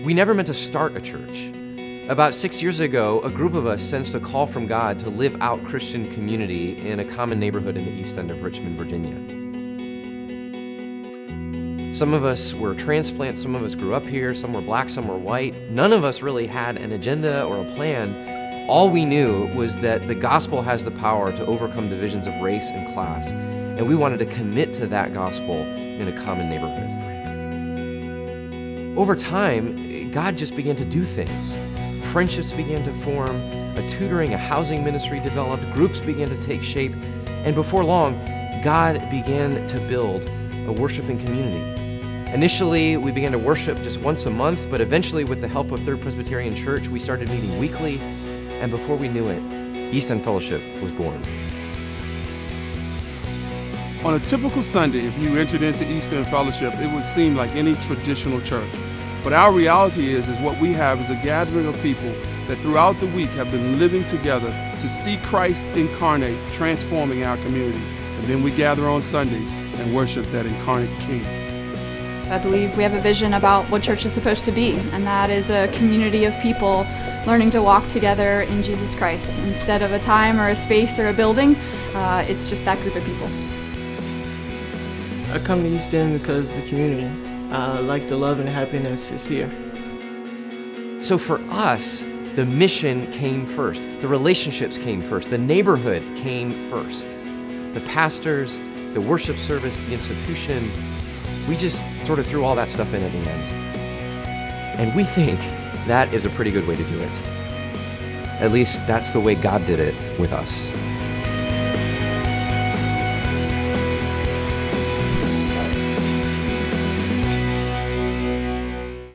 We never meant to start a church. About 6 years ago, a group of us sensed a call from God to live out Christian community in a common neighborhood in the east end of Richmond, Virginia. Some of us were transplants, some of us grew up here, some were black, some were white. None of us really had an agenda or a plan. All we knew was that the gospel has the power to overcome divisions of race and class, and we wanted to commit to that gospel in a common neighborhood. Over time, God just began to do things. Friendships began to form, a tutoring, a housing ministry developed, groups began to take shape, and before long, God began to build a worshiping community. Initially, we began to worship just once a month, but eventually, with the help of Third Presbyterian Church, we started meeting weekly, and before we knew it, East End Fellowship was born. On a typical Sunday, if you entered into East End Fellowship, it would seem like any traditional church. But our reality is what we have is a gathering of people that throughout the week have been living together to see Christ incarnate, transforming our community. And then we gather on Sundays and worship that incarnate King. I believe we have a vision about what church is supposed to be, and that is a community of people learning to walk together in Jesus Christ. Instead of a time or a space or a building, it's just that group of people. I come to East End because the community. I like the love and happiness is here. So for us, the mission came first. The relationships came first. The neighborhood came first. The pastors, the worship service, the institution, we just sort of threw all that stuff in at the end. And we think that is a pretty good way to do it. At least that's the way God did it with us.